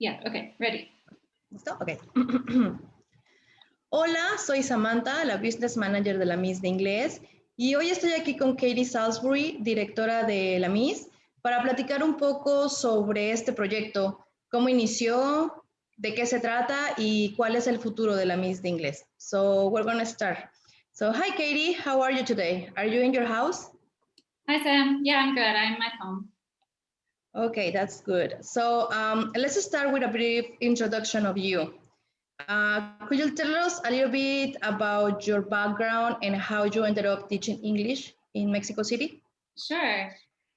Yeah, okay, ready. ¿Listo? Ok. Hola, soy Samantha, la Business Manager de la Miss de Inglés, y hoy estoy aquí con Katie Salisbury, directora de la Miss, para platicar un poco sobre este proyecto, cómo inició, de qué se trata y cuál es el futuro de la Miss de Inglés. So we're going to start. So hi Katie, how are you today? Are you in your house? Hi, Sam. Yeah, I'm good. I'm at home. Okay, that's good. So let's start with a brief introduction of you. Could you tell us a little bit about your background and how you ended up teaching English in Mexico City? Sure.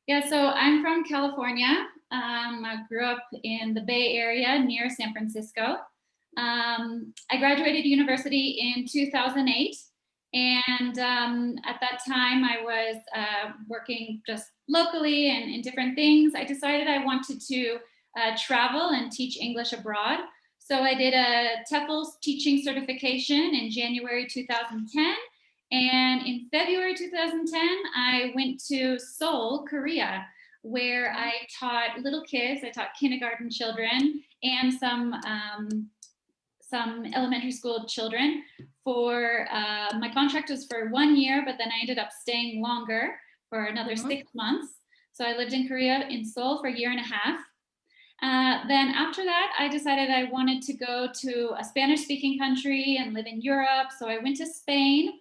Yeah, so I'm from California. I grew up in the Bay Area near San Francisco. I graduated university in 2008. And at that time, I was working just locally and in different things. I decided I wanted to travel and teach English abroad. So I did a TEFL teaching certification in January 2010. And in February 2010, I went to Seoul, Korea, where I taught little kids. I taught kindergarten children and some elementary school children. For my contract was for 1 year, but then I ended up staying longer for another 6 months. So I lived in Korea, in Seoul, for a year and a half. Then after that, I decided I wanted to go to a Spanish-speaking country and live in Europe. So I went to Spain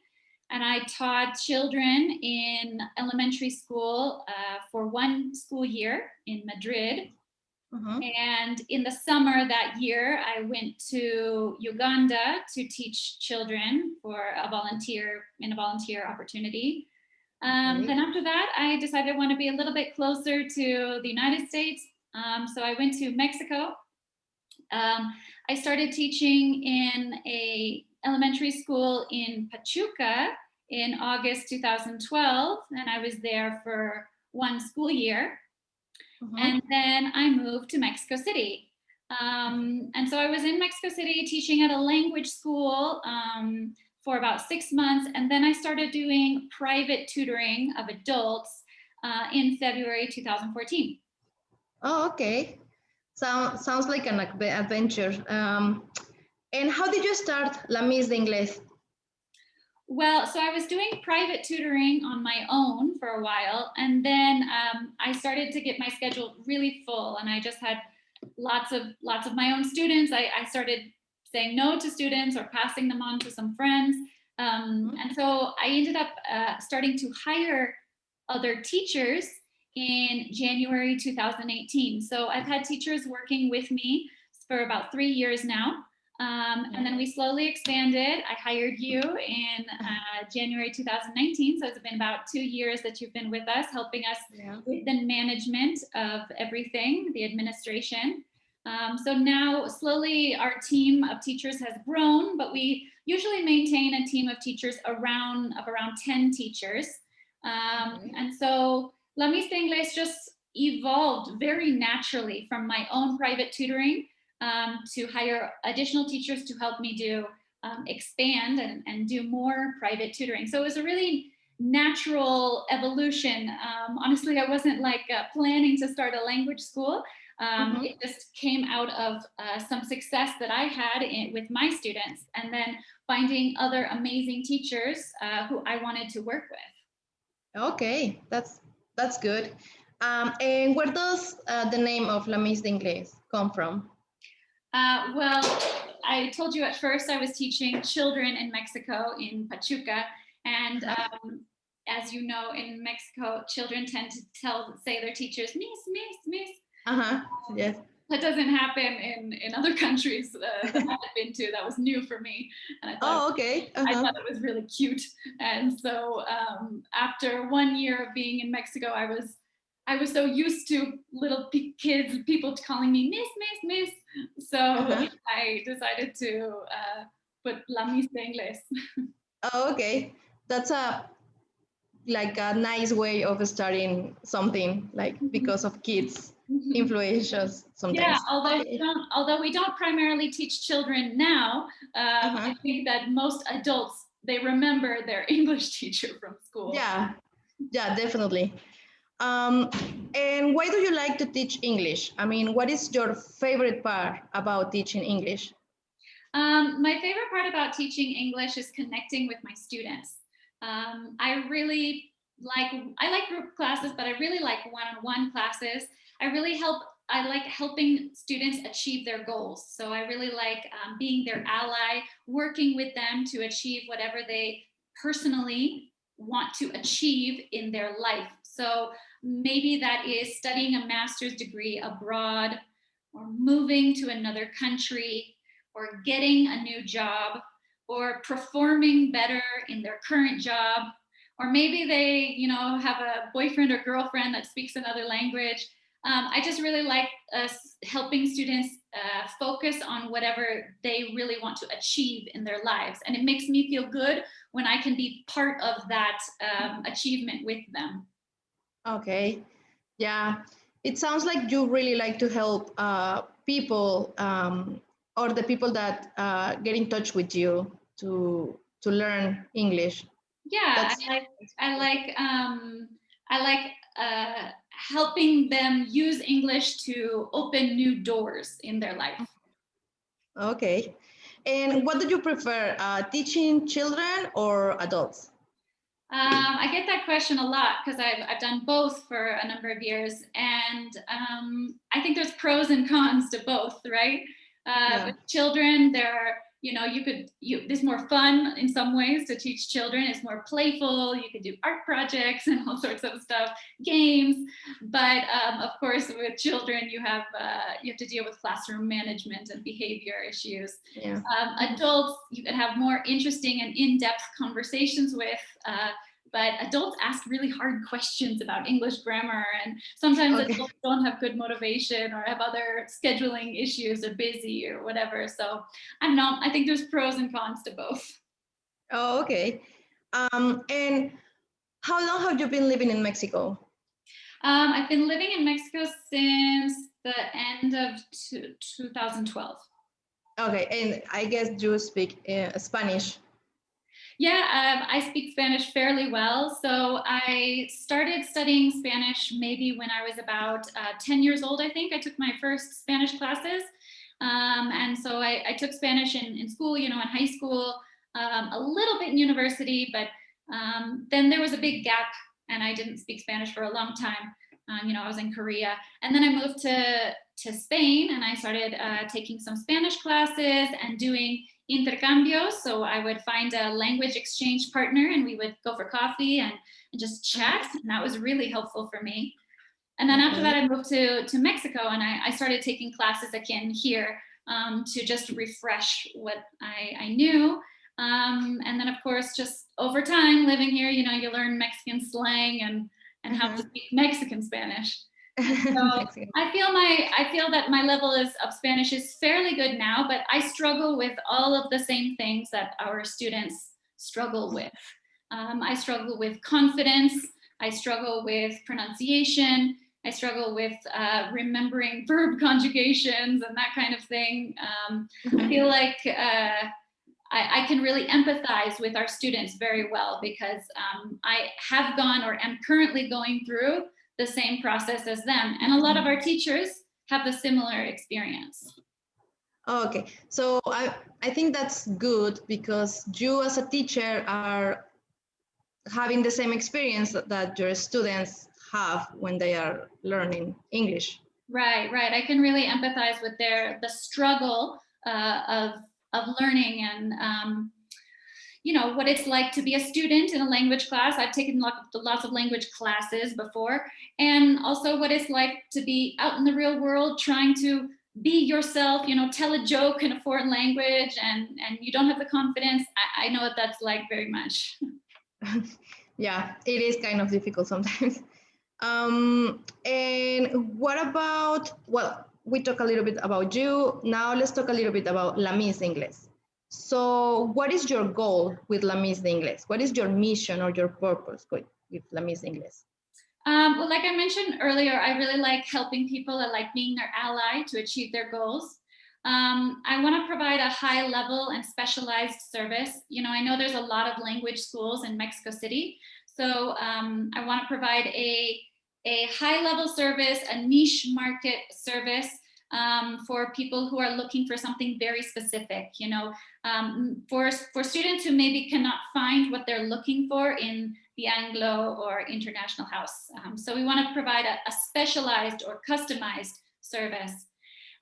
and I taught children in elementary school for 1 school year in Madrid. And in the summer that year, I went to Uganda to teach children for a volunteer opportunity. Then after that, I decided I want to be a little bit closer to the United States. So I went to Mexico. I started teaching in a elementary school in Pachuca in August 2012, and I was there for 1 school year. And then I moved to Mexico City. And so I was in Mexico City teaching at a language school for about 6 months. And then I started doing private tutoring of adults in February 2014. Oh, okay. Sounds like an adventure. And how did you start La Miss de Inglés? Well, so I was doing private tutoring on my own for a while, and then I started to get my schedule really full, and I just had lots of my own students. I started saying no to students or passing them on to some friends, and so I ended up starting to hire other teachers in January 2018. So I've had teachers working with me for about 3 years now. And then we slowly expanded. I hired you in January 2019. So it's been about 2 years that you've been with us, helping us with the management of everything, the administration. So now slowly our team of teachers has grown, but we usually maintain a team of teachers of around 10 teachers. And so La Mista English just evolved very naturally from my own private tutoring to hire additional teachers to help me expand and do more private tutoring. So it was a really natural evolution. Honestly, I wasn't planning to start a language school. It just came out of some success that I had with my students, and then finding other amazing teachers who I wanted to work with. Okay, that's good. And where does the name of La Miss de Inglés come from? Well, I told you at first I was teaching children in Mexico, in Pachuca, and as you know, in Mexico, children tend to say their teachers, miss, miss, miss. Yes. That doesn't happen in other countries that I've been to. That was new for me, and I thought, I thought it was really cute. And so after 1 year of being in Mexico, I was so used to little kids, people calling me miss, miss, miss. So I decided to put La Mista English. Oh, okay. That's a nice way of starting something, because of kids influentials sometimes. Yeah, although we don't primarily teach children now, I think that most adults, they remember their English teacher from school. Yeah, definitely. Um, and why do you like to teach English? I mean, what is your favorite part about teaching English? My favorite part about teaching English is connecting with my students. I like group classes, but I really like one-on-one classes. I like helping students achieve their goals. So I really like being their ally, working with them to achieve whatever they personally want to achieve in their life. So maybe that is studying a master's degree abroad, or moving to another country, or getting a new job, or performing better in their current job, or maybe they, have a boyfriend or girlfriend that speaks another language. I just really like helping students focus on whatever they really want to achieve in their lives. And it makes me feel good when I can be part of that achievement with them. Okay, yeah. It sounds like you really like to help people or the people that get in touch with you to learn English. Yeah, That's I like I like helping them use English to open new doors in their life. okay. And what do you prefer, teaching children or adults? I get that question a lot because I've done both for a number of years, and I think there's pros and cons to both, right? Yeah. With children, there's more fun in some ways to teach children. It's more playful. You could do art projects and all sorts of stuff, games. But of course, with children, you have to deal with classroom management and behavior issues. Yeah. Adults, you could have more interesting and in-depth conversations with. But adults ask really hard questions about English grammar, and sometimes Okay. adults don't have good motivation or have other scheduling issues or busy or whatever. So I don't know. I think there's pros and cons to both. Oh, okay. And how long have you been living in Mexico? I've been living in Mexico since the end of 2012. Okay, and I guess you speak Spanish. Yeah, I speak Spanish fairly well. So I started studying Spanish maybe when I was about 10 years old, I think. I took my first Spanish classes. And so I took Spanish in school, in high school, a little bit in university, but then there was a big gap and I didn't speak Spanish for a long time. I was in Korea. And then I moved to Spain and I started taking some Spanish classes and doing intercambios. So I would find a language exchange partner and we would go for coffee and just chat. And that was really helpful for me. And then after that, Okay. I moved to Mexico and I started taking classes again here to just refresh what I knew. And then, of course, just over time living here, you learn Mexican slang and how to speak Mexican Spanish. And so Mexican. I feel that my level of Spanish is fairly good now, but I struggle with all of the same things that our students struggle with. I struggle with confidence. I struggle with pronunciation. I struggle with remembering verb conjugations and that kind of thing. I feel like I can really empathize with our students very well because I have gone or am currently going through the same process as them. And a lot of our teachers have the similar experience. Okay, so I think that's good because you as a teacher are having the same experience that your students have when they are learning English. Right. I can really empathize with the struggle of learning and what it's like to be a student in a language class. I've taken lots of language classes before, and also what it's like to be out in the real world trying to be yourself, tell a joke in a foreign language and you don't have the confidence. I know what that's like very much. Yeah, it is kind of difficult sometimes. And what about, well, we talk a little bit about you. Now let's talk a little bit about La Misa English. So what is your goal with La Misa English? What is your mission or your purpose with La Misa English? Well, like I mentioned earlier, I really like helping people. I like being their ally to achieve their goals. I want to provide a high level and specialized service. I know there's a lot of language schools in Mexico City. So I want to provide a high-level service, a niche market service for people who are looking for something very specific, you know, for students who maybe cannot find what they're looking for in the Anglo or international house. So we want to provide a specialized or customized service.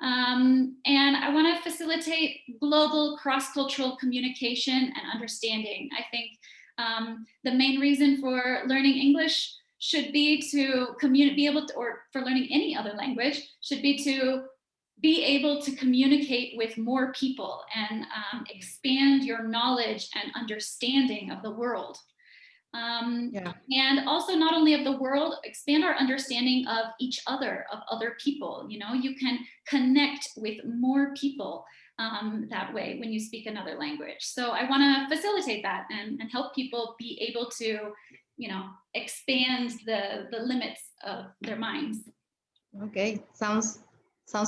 And I want to facilitate global cross-cultural communication and understanding. I think the main reason for learning English should be to be able to, or for learning any other language, should be to be able to communicate with more people and expand your knowledge and understanding of the world. And also not only of the world, expand our understanding of each other, of other people. You know, you can connect with more people that way when you speak another language. So I want to facilitate that and help people be able to, you know, expand the limits of their minds. Okay, sounds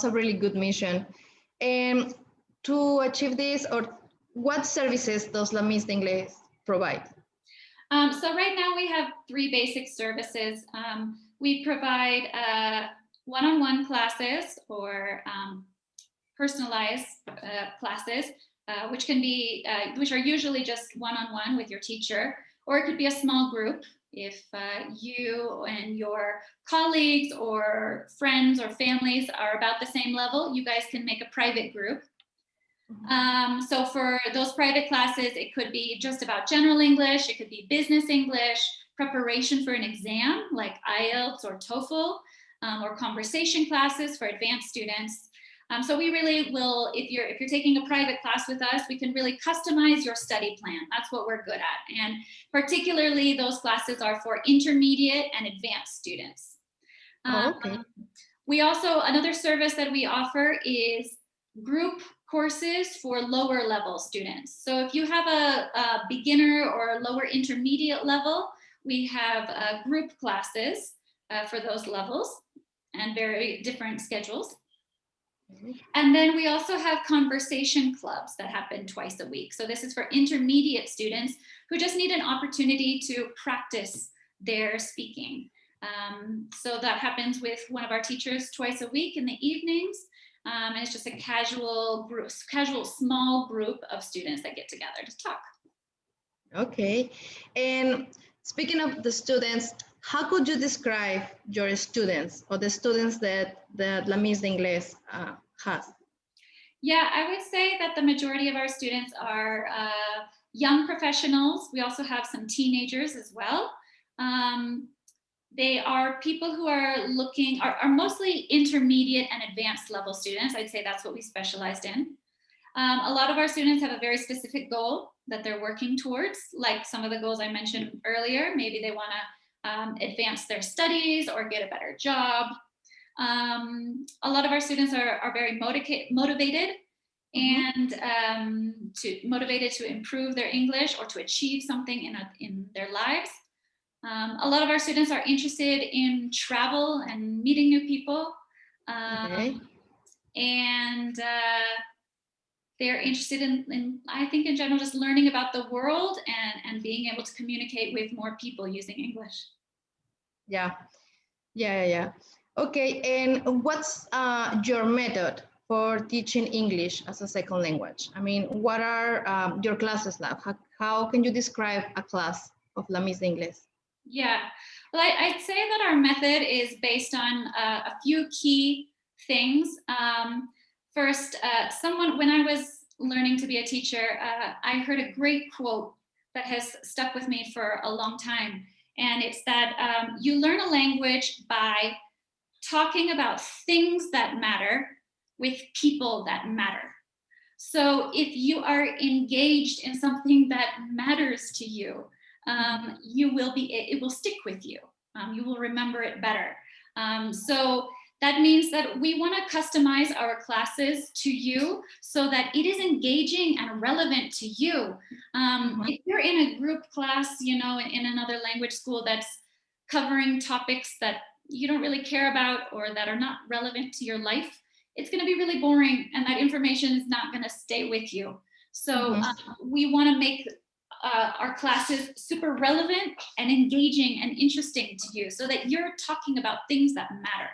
a really good mission. And to achieve this, or what services does La Mista English provide? So right now we have 3 basic services. We provide one-on-one classes or personalized classes, which can be, which are usually just one-on-one with your teacher, or it could be a small group. If you and your colleagues or friends or families are about the same level, you guys can make a private group. So for those private classes, it could be just about general English, it could be business English, preparation for an exam like IELTS or TOEFL, or conversation classes for advanced students. So we really will, if you're taking a private class with us, we can really customize your study plan. That's what we're good at. And particularly those classes are for intermediate and advanced students. Okay. We also, another service that we offer is group courses for lower level students. So if you have a beginner or lower intermediate level, we have group classes for those levels and very different schedules. And then we also have conversation clubs that happen twice a week. So this is for intermediate students who just need an opportunity to practice their speaking. So that happens with one of our teachers twice a week in the evenings. And it's just a casual small group of students that get together to talk. Okay. And speaking of the students, how could you describe your students or the students that La Mista English has? Yeah, I would say that the majority of our students are young professionals. We also have some teenagers as well. They are people who are mostly intermediate and advanced level students. I'd say that's what we specialized in. A lot of our students have a very specific goal that they're working towards, like some of the goals I mentioned earlier. Maybe they want to advance their studies or get a better job. A lot of our students are very motivated and motivated to improve their English or to achieve something in their lives. A lot of our students are interested in travel and meeting new people. And they're interested in, I think in general, just learning about the world and being able to communicate with more people using English. Yeah. Okay, and what's your method for teaching English as a second language? I mean, what are your classes like? How can you describe a class of La Mista English? Yeah, well, I'd say that our method is based on a few key things. First, when I was learning to be a teacher, I heard a great quote that has stuck with me for a long time. And it's that you learn a language by talking about things that matter with people that matter. So if you are engaged in something that matters to you, it will stick with you. You will remember it better. So that means that we want to customize our classes to you so that it is engaging and relevant to you. If you're in a group class, you know, in another language school that's covering topics that you don't really care about or that are not relevant to your life, it's going to be really boring and that information is not going to stay with you. So we want to make our classes super relevant and engaging and interesting to you so that you're talking about things that matter.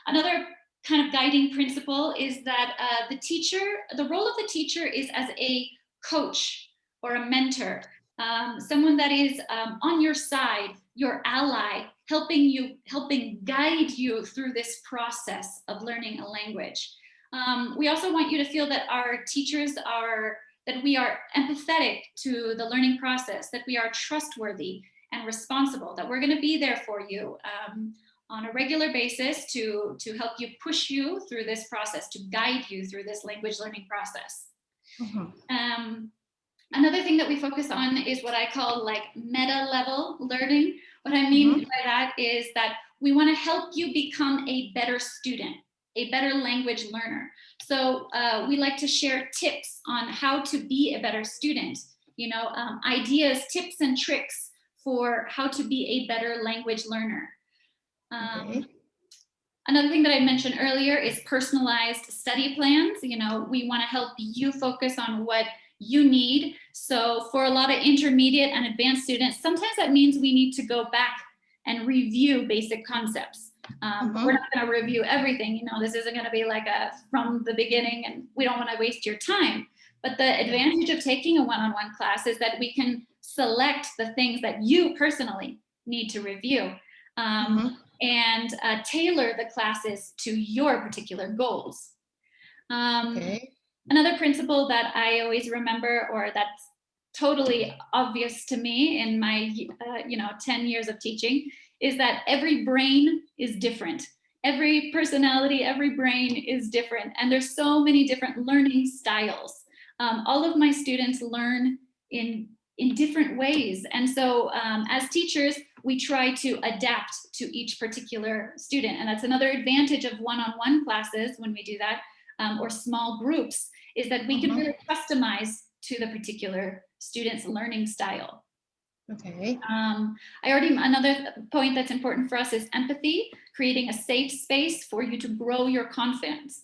Another kind of guiding principle is that the role of the teacher is as a coach or a mentor, someone that is on your side, your ally, helping guide you through this process of learning a language. We also want you to feel that our teachers that we are empathetic to the learning process, that we are trustworthy and responsible, that we're going to be there for you on a regular basis to help you, push you through this process, to guide you through this language learning process. Another thing that we focus on is what I call like meta level learning. What I mean by that is that we want to help you become a better student, a better language learner. So we like to share tips on how to be a better student, ideas, tips and tricks for how to be a better language learner. Another thing that I mentioned earlier is personalized study plans. We want to help you focus on what you need. So for a lot of intermediate and advanced students, sometimes that means we need to go back and review basic concepts. We're not going to review everything. This isn't going to be like from the beginning, and we don't want to waste your time. But the advantage of taking a one-on-one class is that we can select the things that you personally need to review. And tailor the classes to your particular goals. Another principle that I always remember, or that's totally obvious to me in my 10 years of teaching, is that every brain is different. Every personality, every brain is different. And there's so many different learning styles. All of my students learn in different ways. And so as teachers, we try to adapt to each particular student. And that's another advantage of one-on-one classes when we do that, or small groups, is that we can really customize to the particular student's learning style. Another point that's important for us is empathy, creating a safe space for you to grow your confidence.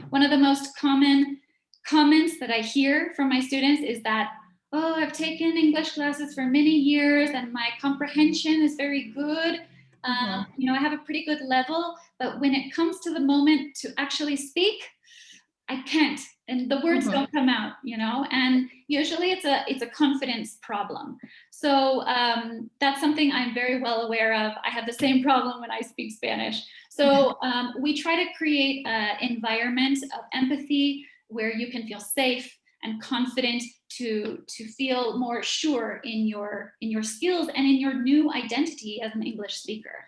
One of the most common comments that I hear from my students is that, oh, I've taken English classes for many years and my comprehension is very good. I have a pretty good level, but when it comes to the moment to actually speak, I can't, and the words don't come out, and usually it's a confidence problem. So that's something I'm very well aware of. I have the same problem when I speak Spanish. So we try to create an environment of empathy where you can feel safe and confident to feel more sure in your skills and in your new identity as an English speaker.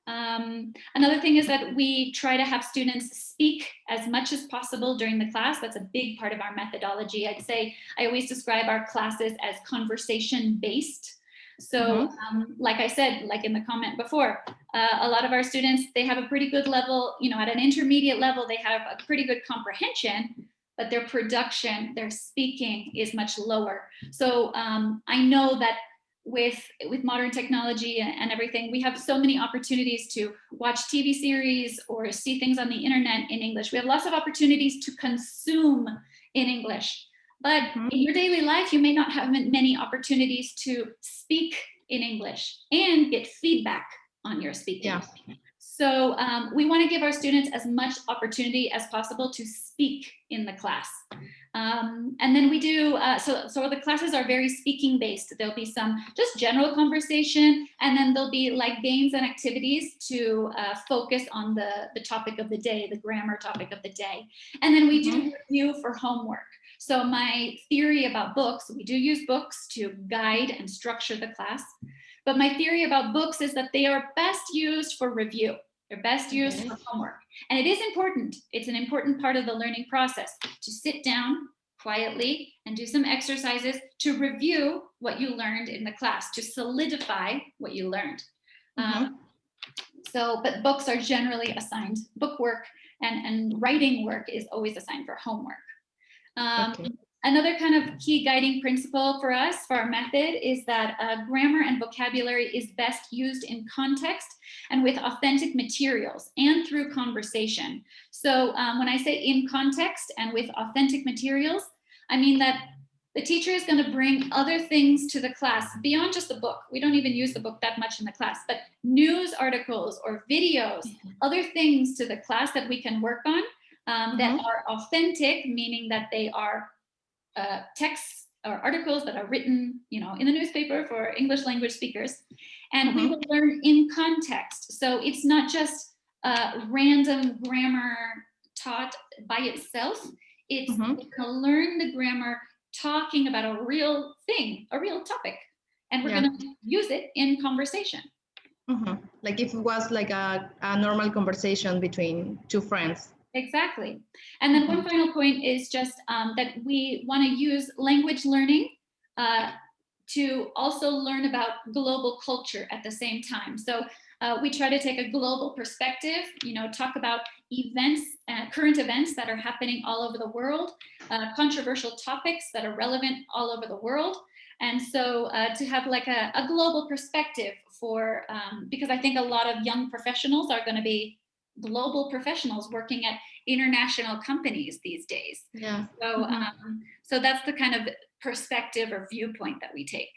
Another thing is that we try to have students speak as much as possible during the class. That's a big part of our methodology. I'd say I always describe our classes as conversation-based. So like I said, like in the comment before, a lot of our students, they have a pretty good level, at an intermediate level, they have a pretty good comprehension, but their production, their speaking is much lower. So I know that with modern technology and everything, we have so many opportunities to watch TV series or see things on the internet in English. We have lots of opportunities to consume in English, but in your daily life, you may not have many opportunities to speak in English and get feedback on your speaking. So we want to give our students as much opportunity as possible to speak in the class. And then we do, so the classes are very speaking based. There'll be some just general conversation, and then there'll be like games and activities to focus on the topic of the day, the grammar topic of the day. And then we do review for homework. So my theory about books, we do use books to guide and structure the class. But my theory about books is that they are best used for review. They're best used for homework. And it is important. It's an important part of the learning process to sit down quietly and do some exercises to review what you learned in the class, to solidify what you learned. But books are generally assigned book work, and writing work is always assigned for homework. Another kind of key guiding principle for us, for our method, is that grammar and vocabulary is best used in context and with authentic materials and through conversation. So when I say in context and with authentic materials, I mean that the teacher is going to bring other things to the class beyond just the book. We don't even use the book that much in the class, but news articles or videos, other things to the class that we can work on that are authentic, meaning that they are texts or articles that are written, you know, in the newspaper for English language speakers, and we will learn in context. So it's not just random grammar taught by itself. It's to learn the grammar talking about a real thing, a real topic, and we're going to use it in conversation. Like if it was like a normal conversation between two friends. Exactly. And then one final point is just that we want to use language learning to also learn about global culture at the same time. So we try to take a global perspective, you know, talk about events, current events that are happening all over the world, controversial topics that are relevant all over the world. And so to have like a global perspective for, because I think a lot of young professionals are going to be global professionals working at international companies these days. Yeah. So, so that's the kind of perspective or viewpoint that we take.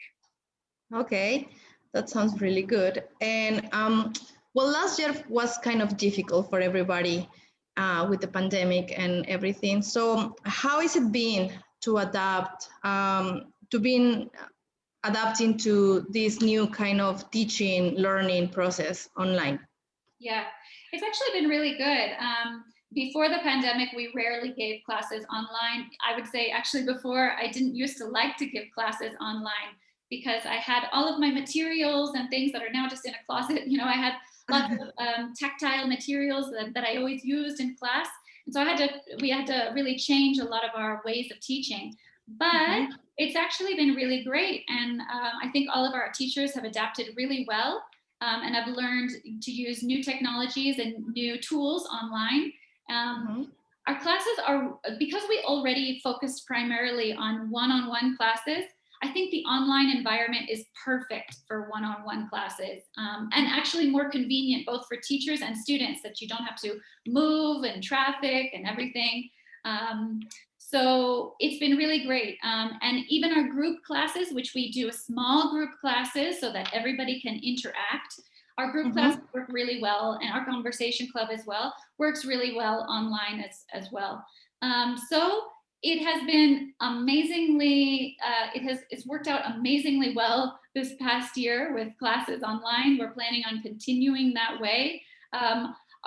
Okay, that sounds really good. And well, last year was kind of difficult for everybody with the pandemic and everything. So how is it been to adapt, adapting to this new kind of teaching, learning process online? Yeah, it's actually been really good. Before the pandemic, we rarely gave classes online. I would say actually before, I didn't used to like to give classes online because I had all of my materials and things that are now just in a closet. You know, I had lots of tactile materials that I always used in class. And so we had to really change a lot of our ways of teaching. But it's actually been really great. And I think all of our teachers have adapted really well. And I've learned to use new technologies and new tools online. Our classes are, because we already focused primarily on one-on-one classes, I think the online environment is perfect for one-on-one classes and actually more convenient both for teachers and students that you don't have to move and traffic and everything. So it's been really great. And even our group classes, which we do small group classes so that everybody can interact, our group classes work really well, and our conversation club as well works really well online as well. So it has been amazingly, it's worked out amazingly well this past year with classes online. We're planning on continuing that way.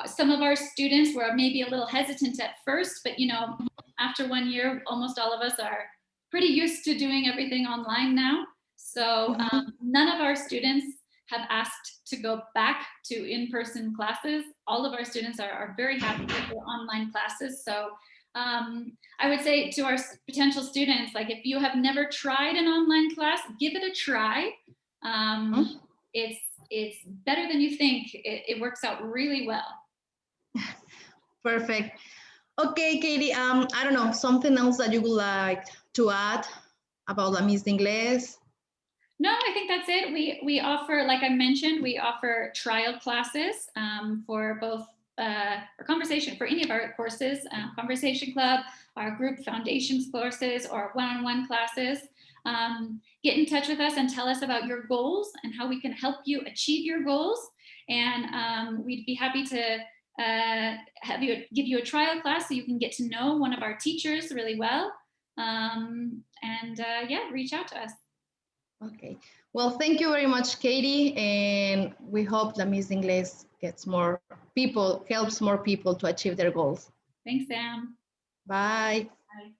Some of our students were maybe a little hesitant at first, but you know, after 1 year, almost all of us are pretty used to doing everything online now. So none of our students have asked to go back to in-person classes. All of our students are very happy with their online classes. So I would say to our potential students, like if you have never tried an online class, give it a try. It's better than you think. It works out really well. Perfect. Okay, Katie, I don't know, something else that you would like to add about La Mista English? No, I think that's it. We offer, like I mentioned, we offer trial classes for both for conversation, for any of our courses, Conversation Club, our group foundations courses, or one-on-one classes. Get in touch with us and tell us about your goals and how we can help you achieve your goals. And we'd be happy to give you a trial class so you can get to know one of our teachers really well. Yeah, reach out to us. Okay. Well, thank you very much, Katie. And we hope La Mista English gets more people, helps more people to achieve their goals. Thanks, Sam. Bye. Bye.